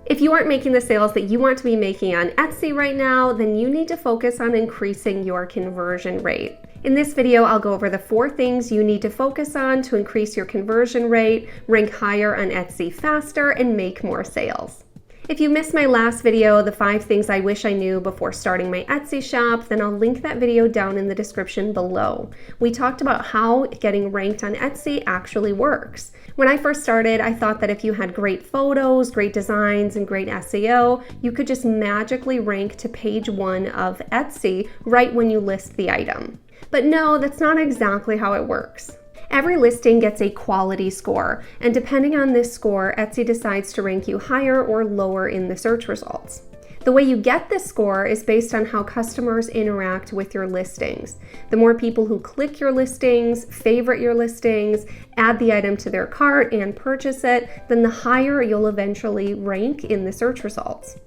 If you aren't making the sales that you want to be making on Etsy right now, then you need to focus on increasing your conversion rate. In this video, I'll go over the 4 things you need to focus on to increase your conversion rate, rank higher on Etsy faster, and make more sales. If you missed my last video, the 5 things I wish I knew before starting my Etsy shop, then I'll link that video down in the description below. We talked about how getting ranked on Etsy actually works. When I first started, I thought that if you had great photos, great designs, and great SEO, you could just magically rank to page 1 of Etsy right when you list the item. But no, that's not exactly how it works. Every listing gets a quality score, and depending on this score, Etsy decides to rank you higher or lower in the search results. The way you get this score is based on how customers interact with your listings. The more people who click your listings, favorite your listings, add the item to their cart, and purchase it, then the higher you'll eventually rank in the search results.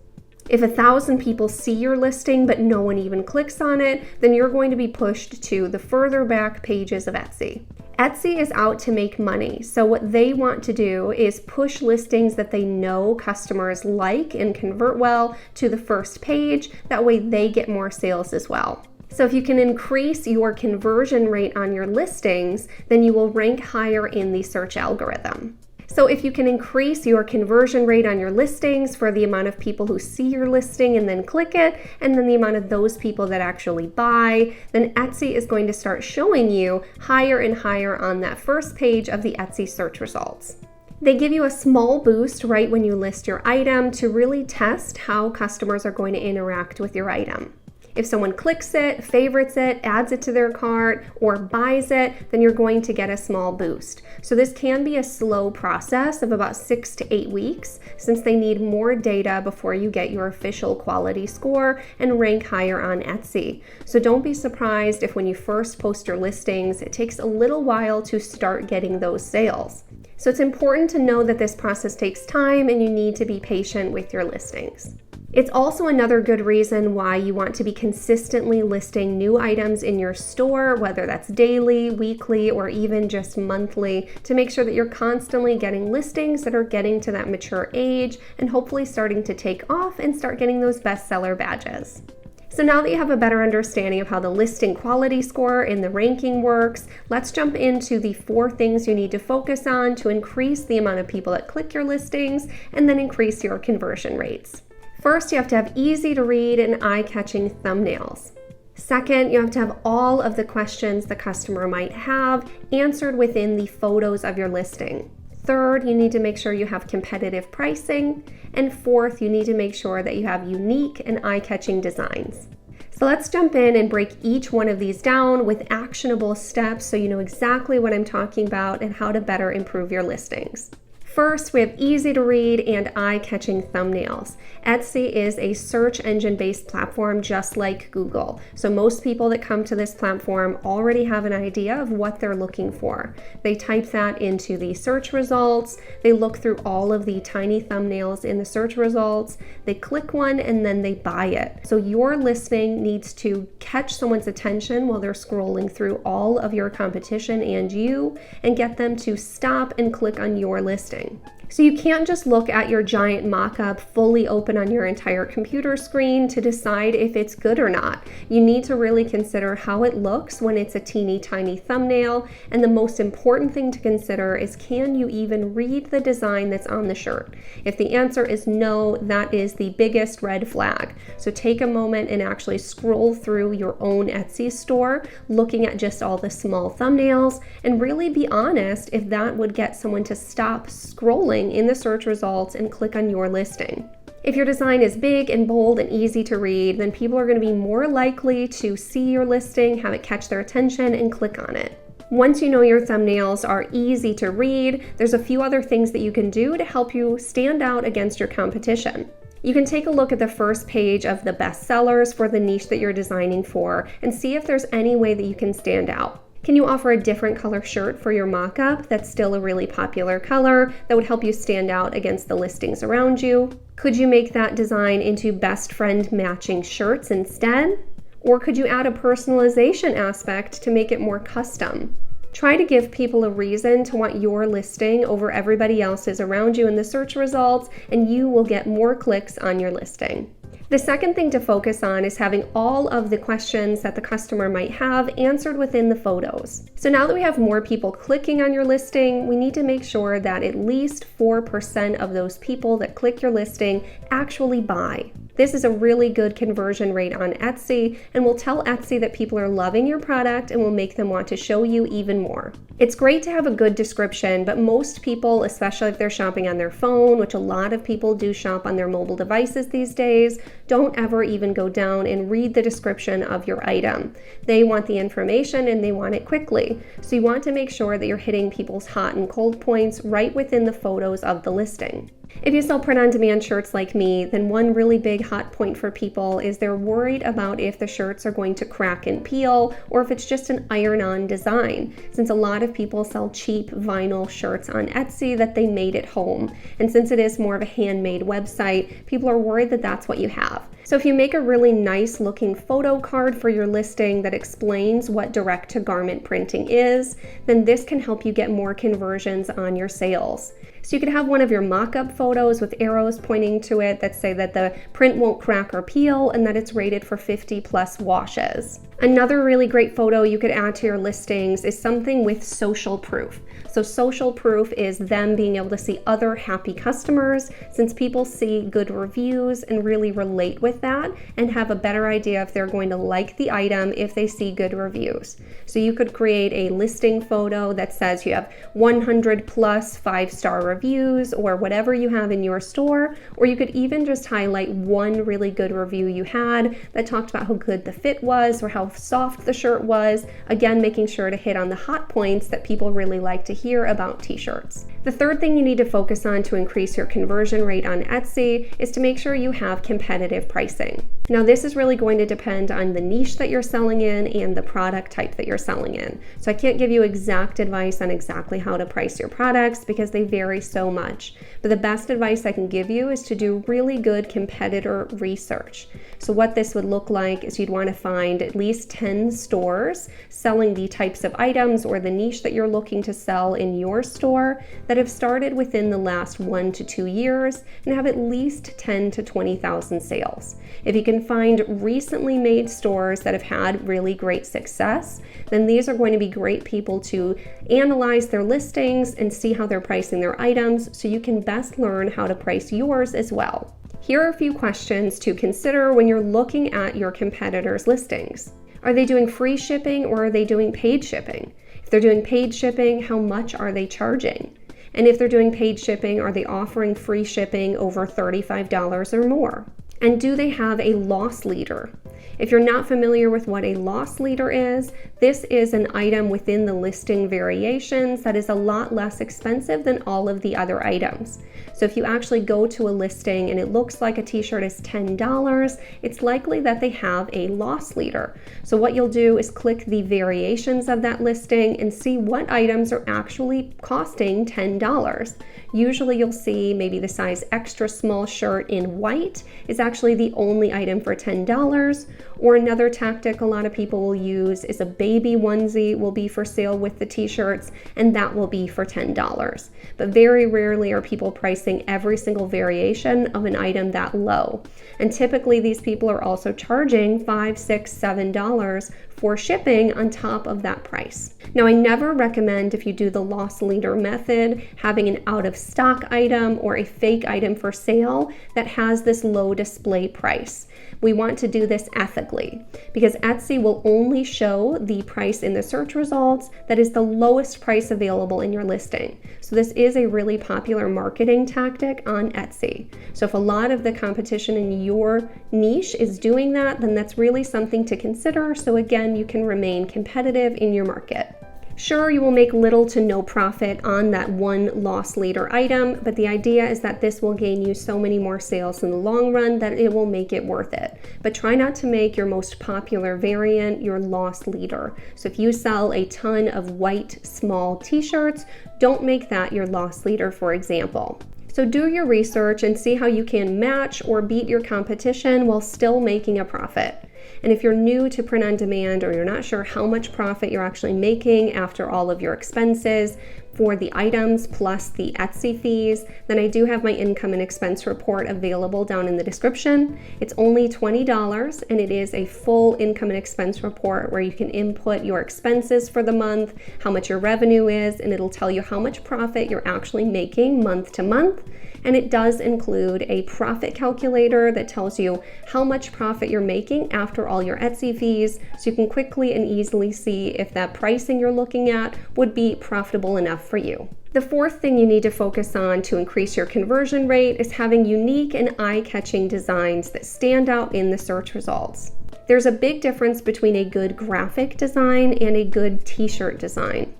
If 1,000 people see your listing but no one even clicks on it, then you're going to be pushed to the further back pages of Etsy. Etsy is out to make money, so what they want to do is push listings that they know customers like and convert well to the first page. That way they get more sales as well. So if you can increase your conversion rate on your listings, then you will rank higher in the search algorithm. So if you can increase your conversion rate on your listings for the amount of people who see your listing and then click it, and then the amount of those people that actually buy, then Etsy is going to start showing you higher and higher on that first page of the Etsy search results. They give you a small boost right when you list your item to really test how customers are going to interact with your item. If someone clicks it, favorites it, adds it to their cart, or buys it, then you're going to get a small boost. So this can be a slow process of about 6 to 8 weeks, since they need more data before you get your official quality score and rank higher on Etsy. So don't be surprised if when you first post your listings, it takes a little while to start getting those sales. So it's important to know that this process takes time and you need to be patient with your listings. It's also another good reason why you want to be consistently listing new items in your store, whether that's daily, weekly, or even just monthly, to make sure that you're constantly getting listings that are getting to that mature age and hopefully starting to take off and start getting those bestseller badges. So now that you have a better understanding of how the listing quality score and the ranking works, let's jump into the 4 things you need to focus on to increase the amount of people that click your listings and then increase your conversion rates. First, you have to have easy to read and eye-catching thumbnails. Second, you have to have all of the questions the customer might have answered within the photos of your listing. Third, you need to make sure you have competitive pricing. And fourth, you need to make sure that you have unique and eye-catching designs. So let's jump in and break each one of these down with actionable steps so you know exactly what I'm talking about and how to better improve your listings. First, we have easy to read and eye-catching thumbnails. Etsy is a search engine-based platform just like Google. So most people that come to this platform already have an idea of what they're looking for. They type that into the search results. They look through all of the tiny thumbnails in the search results. They click one and then they buy it. So your listing needs to catch someone's attention while they're scrolling through all of your competition and you, and get them to stop and click on your listing. So you can't just look at your giant mock-up fully open on your entire computer screen to decide if it's good or not. You need to really consider how it looks when it's a teeny tiny thumbnail, and the most important thing to consider is, can you even read the design that's on the shirt? If the answer is no, that is the biggest red flag. So take a moment and actually scroll through your own Etsy store, looking at just all the small thumbnails, and really be honest if that would get someone to stop scrolling in the search results and click on your listing. If your design is big and bold and easy to read, then people are going to be more likely to see your listing, have it catch their attention, and click on it. Once you know your thumbnails are easy to read, there's a few other things that you can do to help you stand out against your competition. You can take a look at the first page of the bestsellers for the niche that you're designing for and see if there's any way that you can stand out. Can you offer a different color shirt for your mock-up that's still a really popular color that would help you stand out against the listings around you? Could you make that design into best friend matching shirts instead? Or could you add a personalization aspect to make it more custom? Try to give people a reason to want your listing over everybody else's around you in the search results, and you will get more clicks on your listing. The second thing to focus on is having all of the questions that the customer might have answered within the photos. So now that we have more people clicking on your listing, we need to make sure that at least 4% of those people that click your listing actually buy. This is a really good conversion rate on Etsy and will tell Etsy that people are loving your product and will make them want to show you even more. It's great to have a good description, but most people, especially if they're shopping on their phone, which a lot of people do shop on their mobile devices these days, don't ever even go down and read the description of your item. They want the information and they want it quickly. So you want to make sure that you're hitting people's hot and cold points right within the photos of the listing. If you sell print-on-demand shirts like me, then one really big hot point for people is they're worried about if the shirts are going to crack and peel or if it's just an iron-on design, since a lot of people sell cheap vinyl shirts on Etsy that they made at home. And since it is more of a handmade website, people are worried that that's what you have. So if you make a really nice looking photo card for your listing that explains what direct-to-garment printing is, then this can help you get more conversions on your sales. So you could have one of your mock-up photos with arrows pointing to it that say that the print won't crack or peel and that it's rated for 50+ washes. Another really great photo you could add to your listings is something with social proof. So social proof is them being able to see other happy customers, since people see good reviews and really relate with that and have a better idea if they're going to like the item if they see good reviews. So you could create a listing photo that says you have 100+ 5-star reviews or whatever you have in your store, or you could even just highlight one really good review you had that talked about how good the fit was or how soft the shirt was, again making sure to hit on the hot points that people really like to hear about t-shirts. The third thing you need to focus on to increase your conversion rate on Etsy is to make sure you have competitive pricing. Now this is really going to depend on the niche that you're selling in and the product type that you're selling in. So I can't give you exact advice on exactly how to price your products because they vary so much. But the best advice I can give you is to do really good competitor research. So what this would look like is you'd want to find at least 10 stores selling the types of items or the niche that you're looking to sell in your store that have started within the last 1 to 2 years and have at least 10 to 20,000 sales. If you can find recently made stores that have had really great success, then these are going to be great people to analyze their listings and see how they're pricing their items so you can best learn how to price yours as well. Here are a few questions to consider when you're looking at your competitors' listings. Are they doing free shipping or are they doing paid shipping? If they're doing paid shipping, how much are they charging? And if they're doing paid shipping, are they offering free shipping over $35 or more? And do they have a loss leader? If you're not familiar with what a loss leader is, this is an item within the listing variations that is a lot less expensive than all of the other items. So if you actually go to a listing and it looks like a t-shirt is $10, it's likely that they have a loss leader. So what you'll do is click the variations of that listing and see what items are actually costing $10. Usually you'll see maybe the size extra small shirt in white is actually the only item for $10. Or another tactic a lot of people will use is a baby onesie will be for sale with the t-shirts, and that will be for $10. But very rarely are people pricing every single variation of an item that low. And typically these people are also charging $5, $6, $7 for shipping on top of that price. Now, I never recommend, if you do the loss leader method, having an out of stock item or a fake item for sale that has this low display price. We want to do this ethically because Etsy will only show the price in the search results that is the lowest price available in your listing. So this is a really popular marketing tactic on Etsy. So if a lot of the competition in your niche is doing that, then that's really something to consider. So again, you can remain competitive in your market. Sure, you will make little to no profit on that one loss leader item, but the idea is that this will gain you so many more sales in the long run that it will make it worth it. But try not to make your most popular variant your loss leader. So if you sell a ton of white small t-shirts, don't make that your loss leader, for example. So do your research and see how you can match or beat your competition while still making a profit. And if you're new to print on demand or you're not sure how much profit you're actually making after all of your expenses for the items plus the Etsy fees, then I do have my income and expense report available down in the description. It's only $20 and it is a full income and expense report where you can input your expenses for the month, how much your revenue is, and it'll tell you how much profit you're actually making month to month. And it does include a profit calculator that tells you how much profit you're making after all your Etsy fees, so you can quickly and easily see if that pricing you're looking at would be profitable enough for you. The fourth thing you need to focus on to increase your conversion rate is having unique and eye-catching designs that stand out in the search results. There's a big difference between a good graphic design and a good t-shirt design.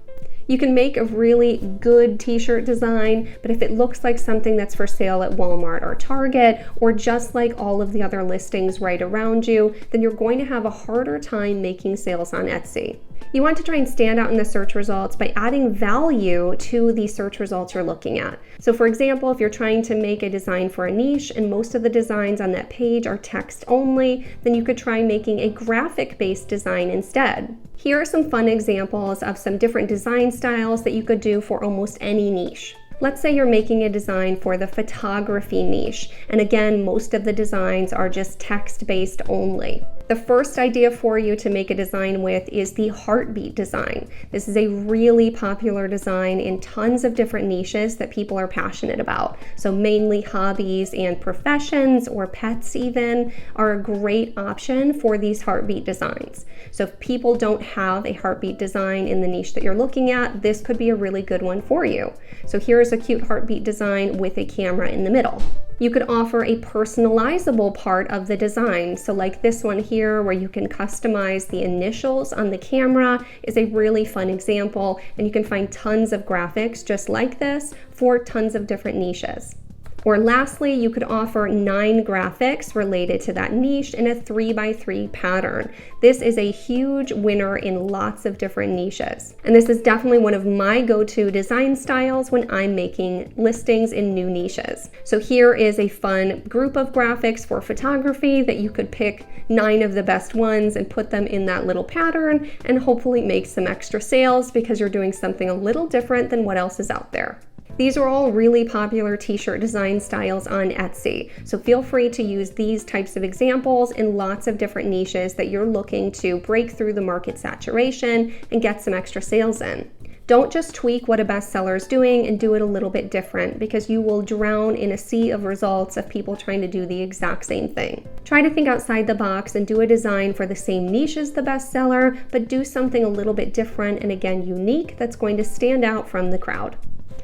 You can make a really good t-shirt design, but if it looks like something that's for sale at Walmart or Target, or just like all of the other listings right around you, then you're going to have a harder time making sales on Etsy. You want to try and stand out in the search results by adding value to the search results you're looking at. So for example, if you're trying to make a design for a niche and most of the designs on that page are text only, then you could try making a graphic-based design instead. Here are some fun examples of some different design styles that you could do for almost any niche. Let's say you're making a design for the photography niche, and again, most of the designs are just text-based only. The first idea for you to make a design with is the heartbeat design. This is a really popular design in tons of different niches that people are passionate about. So mainly hobbies and professions, or pets even, are a great option for these heartbeat designs. So if people don't have a heartbeat design in the niche that you're looking at, this could be a really good one for you. So here's a cute heartbeat design with a camera in the middle. You could offer a personalizable part of the design. So like this one here, where you can customize the initials on the camera, is a really fun example, and you can find tons of graphics just like this for tons of different niches. Or lastly, you could offer 9 graphics related to that niche in a 3x3 pattern. This is a huge winner in lots of different niches. And this is definitely one of my go-to design styles when I'm making listings in new niches. So here is a fun group of graphics for photography that you could pick 9 of the best ones and put them in that little pattern and hopefully make some extra sales because you're doing something a little different than what else is out there. These are all really popular t-shirt design styles on Etsy, so feel free to use these types of examples in lots of different niches that you're looking to break through the market saturation and get some extra sales in. Don't just tweak what a bestseller is doing and do it a little bit different, because you will drown in a sea of results of people trying to do the exact same thing. Try to think outside the box and do a design for the same niche as the bestseller, but do something a little bit different and again unique that's going to stand out from the crowd.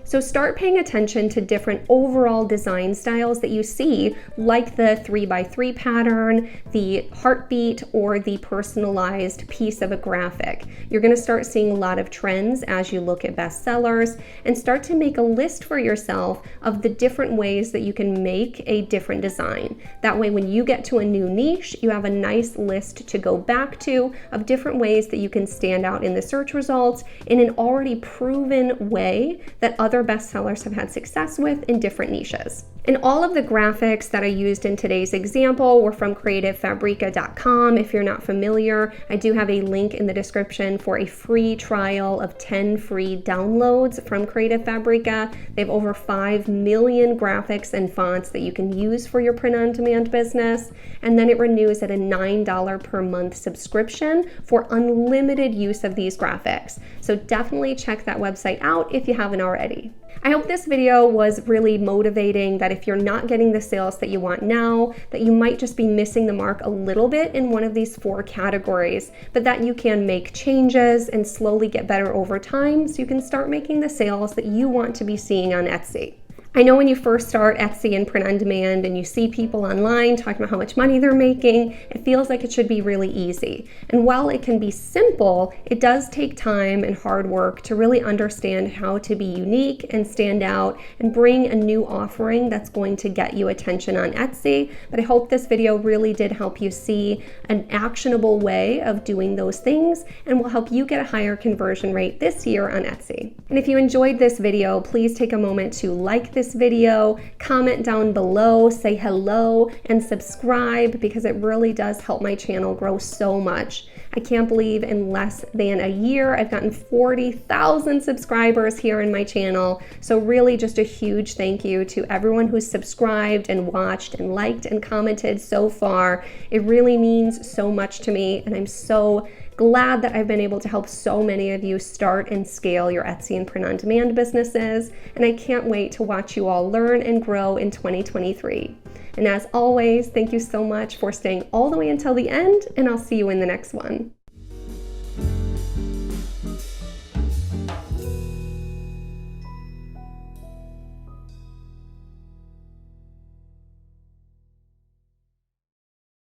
So start paying attention to different overall design styles that you see, like the 3x3 pattern, the heartbeat, or the personalized piece of a graphic. You're going to start seeing a lot of trends as you look at bestsellers, and start to make a list for yourself of the different ways that you can make a different design. That way, when you get to a new niche, you have a nice list to go back to of different ways that you can stand out in the search results in an already proven way that other bestsellers have had success with in different niches. And all of the graphics that I used in today's example were from CreativeFabrica.com. If you're not familiar, I do have a link in the description for a free trial of 10 free downloads from Creative Fabrica. They have over 5 million graphics and fonts that you can use for your print-on-demand business. And then it renews at a $9 per month subscription for unlimited use of these graphics. So definitely check that website out if you haven't already. I hope this video was really motivating, that if you're not getting the sales that you want now, that you might just be missing the mark a little bit in one of these 4 categories, but that you can make changes and slowly get better over time so you can start making the sales that you want to be seeing on Etsy. I know when you first start Etsy and print on demand and you see people online talking about how much money they're making, it feels like it should be really easy. And while it can be simple, it does take time and hard work to really understand how to be unique and stand out and bring a new offering that's going to get you attention on Etsy. But I hope this video really did help you see an actionable way of doing those things and will help you get a higher conversion rate this year on Etsy. And if you enjoyed this video, please take a moment to like this this video, comment down below, say hello, and subscribe because it really does help my channel grow so much. I can't believe in less than a year, I've gotten 40,000 subscribers here in my channel. So really just a huge thank you to everyone who's subscribed and watched and liked and commented so far. It really means so much to me, and I'm so glad that I've been able to help so many of you start and scale your Etsy and print-on-demand businesses, and I can't wait to watch you all learn and grow in 2023. And as always, thank you so much for staying all the way until the end, and I'll see you in the next one.